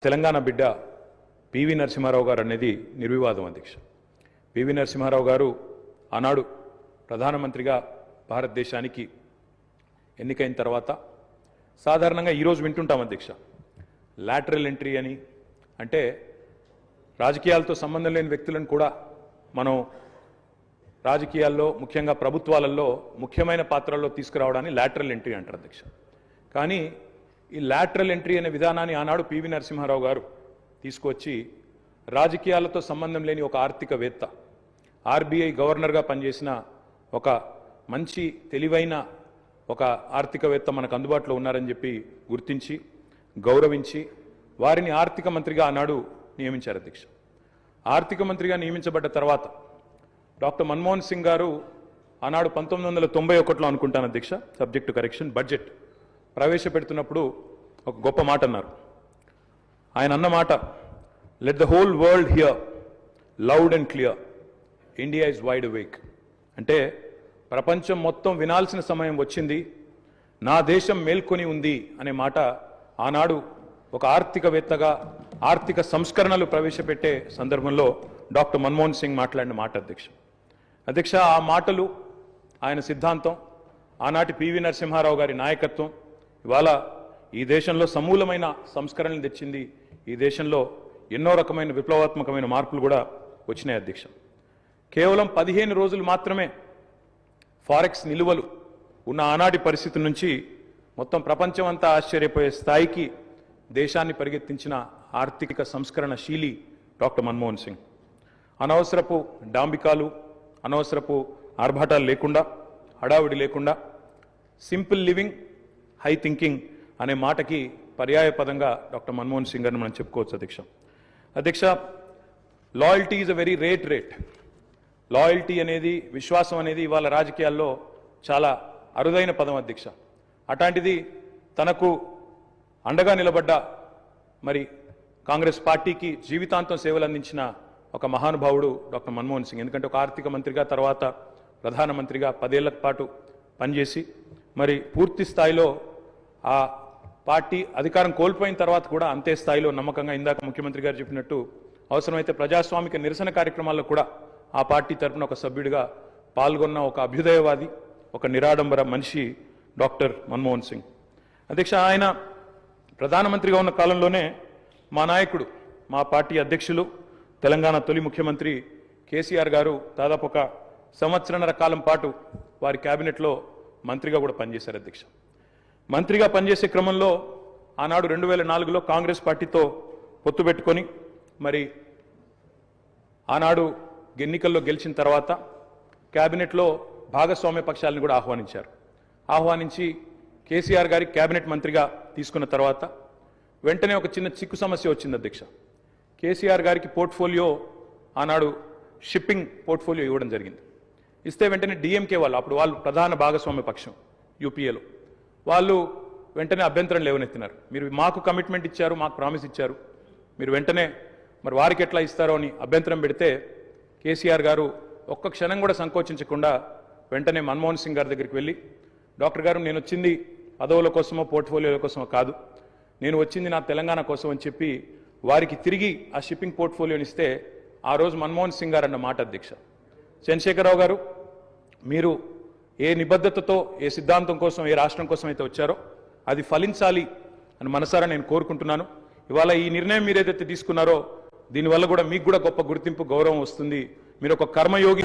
తెలంగాణ బిడ్డ పివి నరసింహారావు గారు అనేది నిర్వివాదం అధ్యక్ష. పివి నరసింహారావు గారు ఆనాడు ప్రధానమంత్రిగా భారతదేశానికి ఎన్నికైన తర్వాత సాధారణంగా ఈరోజు వింటుంటాం అధ్యక్ష, లాటరల్ ఎంట్రీ అని, అంటే రాజకీయాలతో సంబంధం లేని వ్యక్తులను కూడా మనం రాజకీయాల్లో ముఖ్యంగా ప్రభుత్వాలలో ముఖ్యమైన పాత్రల్లో తీసుకురావడాన్ని లాటరల్ ఎంట్రీ అంటారు అధ్యక్ష. కానీ ఈ లాటరల్ ఎంట్రీ అనే విధానాన్ని ఆనాడు పివి నరసింహారావు గారు తీసుకొచ్చి రాజకీయాలతో సంబంధం లేని ఒక ఆర్థికవేత్త, ఆర్బీఐ గవర్నర్గా పనిచేసిన ఒక మంచి తెలివైన ఒక ఆర్థికవేత్త మనకు అందుబాటులో ఉన్నారని చెప్పి గుర్తించి గౌరవించి వారిని ఆర్థిక మంత్రిగా ఆనాడు నియమించారు అధ్యక్ష. ఆర్థిక మంత్రిగా నియమించబడ్డ తర్వాత డాక్టర్ మన్మోహన్ సింగ్ గారు ఆనాడు 1991లో అనుకుంటాను అధ్యక్ష, సబ్జెక్టు కరెక్షన్, బడ్జెట్ ప్రవేశపెడుతున్నప్పుడు ఒక గొప్ప మాట అన్నారు. ఆయన అన్న మాట, let the whole world here loud and clear, India is wide awake. అంటే ప్రపంచం మొత్తం వినాల్సిన సమయం వచ్చింది, నా దేశం మేల్కొని ఉంది అనే మాట ఆనాడు ఒక ఆర్థికవేత్తగా ఆర్థిక సంస్కరణలు ప్రవేశపెట్టే సందర్భంలో డాక్టర్ మన్మోహన్ సింగ్ మాట్లాడిన మాట అధ్యక్ష. ఆ మాటలు, ఆయన సిద్ధాంతం, ఆనాటి పివి నరసింహారావు గారి నాయకత్వం ఇవాళ ఈ దేశంలో సమూలమైన సంస్కరణలు తెచ్చింది. ఈ దేశంలో ఎన్నో రకమైన విప్లవాత్మకమైన మార్పులు కూడా వచ్చినాయి అధ్యక్ష. కేవలం 15 రోజులు మాత్రమే ఫారెక్స్ నిలువలు ఉన్న ఆనాటి పరిస్థితి నుంచి మొత్తం ప్రపంచం అంతా ఆశ్చర్యపోయే స్థాయికి దేశాన్ని పరిగెత్తించిన ఆర్థిక సంస్కరణ శీలి డాక్టర్ మన్మోహన్ సింగ్. అనవసరపు డాంబికాలు, అనవసరపు ఆర్భాటాలు లేకుండా, హడావిడి లేకుండా సింపుల్ లివింగ్, హై థింకింగ్ అనే మాటకి పర్యాయ పదంగా డాక్టర్ మన్మోహన్ సింగ్ గారిని మనం చెప్పుకోవచ్చు అధ్యక్ష. Loyalty is a very rate. Loyalty అనేది, విశ్వాసం అనేది ఇవాళ రాజకీయాల్లో చాలా అరుదైన పదం అధ్యక్ష. అట్లాంటిది తనకు అండగా నిలబడ్డ మరి కాంగ్రెస్ పార్టీకి జీవితాంతం సేవలు అందించిన ఒక మహానుభావుడు డాక్టర్ మన్మోహన్ సింగ్. ఎందుకంటే ఒక ఆర్థిక మంత్రిగా, తర్వాత ప్రధానమంత్రిగా 10 ఏళ్ల పాటు పనిచేసి మరి పూర్తి స్థాయిలో ఆ పార్టీ అధికారం కోల్పోయిన తర్వాత కూడా అంతే స్థాయిలో నమ్మకంగా, ఇందాక ముఖ్యమంత్రి గారు చెప్పినట్టు అవసరమైతే ప్రజాస్వామిక నిరసన కార్యక్రమాల్లో కూడా ఆ పార్టీ తరఫున ఒక సభ్యుడిగా పాల్గొన్న ఒక అభ్యుదయవాది, ఒక నిరాడంబర మనిషి డాక్టర్ మన్మోహన్ సింగ్ అధ్యక్ష. ఆయన ప్రధానమంత్రిగా ఉన్న కాలంలోనే మా నాయకుడు, మా పార్టీ అధ్యక్షులు, తెలంగాణ తొలి ముఖ్యమంత్రి కేసీఆర్ గారు దాదాపు ఒక 1.5 సంవత్సరాల కాలం పాటు వారి క్యాబినెట్లో మంత్రిగా కూడా పనిచేశారు అధ్యక్ష. మంత్రిగా పనిచేసే క్రమంలో ఆనాడు 2004లో కాంగ్రెస్ పార్టీతో పొత్తు పెట్టుకొని మరి ఆనాడు ఎన్నికల్లో గెలిచిన తర్వాత క్యాబినెట్లో భాగస్వామ్య పక్షాలను కూడా ఆహ్వానించి కేసీఆర్ గారి క్యాబినెట్ మంత్రిగా తీసుకున్న తర్వాత వెంటనే ఒక చిన్న చిక్కు సమస్య వచ్చింది అధ్యక్ష. కేసీఆర్ గారికి పోర్ట్ఫోలియో ఆనాడు షిప్పింగ్ పోర్ట్ఫోలియో ఇవ్వడం జరిగింది. ఇస్తే వెంటనే డిఎంకే వాళ్ళు, అప్పుడు వాళ్ళు ప్రధాన భాగస్వామ్య పక్షం యూపీఏలో, వాళ్ళు వెంటనే అభ్యంతరం లేవనెత్తినారు. మీరు మాకు కమిట్మెంట్ ఇచ్చారు, మాకు ప్రామిస్ ఇచ్చారు, మీరు వెంటనే మరి వారికి ఎట్లా ఇస్తారో అని అభ్యంతరం పెడితే కేసీఆర్ గారు ఒక్క క్షణం కూడా సంకోచించకుండా వెంటనే మన్మోహన్ సింగ్ గారి దగ్గరికి వెళ్ళి, డాక్టర్ గారు నేను వచ్చింది పదవుల కోసమో పోర్ట్ఫోలియోల కోసమో కాదు, నేను వచ్చింది నా తెలంగాణ కోసం అని చెప్పి వారికి తిరిగి ఆ షిప్పింగ్ పోర్ట్ఫోలియోని ఇస్తే ఆ రోజు మన్మోహన్ సింగ్ గారు అన్న మాట అధ్యక్ష, చంద్రశేఖరరావు గారు మీరు ఏ నిబద్ధతతో, ఏ సిద్ధాంతం కోసం, ఏ రాష్ట్రం కోసం అయితే వచ్చారో అది ఫలించాలి అని మనసారా నేను కోరుకుంటున్నాను. ఇవాళ ఈ నిర్ణయం మీరు ఏదైతే తీసుకున్నారో దీనివల్ల కూడా మీకు కూడా గొప్ప గుర్తింపు, గౌరవం వస్తుంది. మీరు ఒక కర్మయోగి.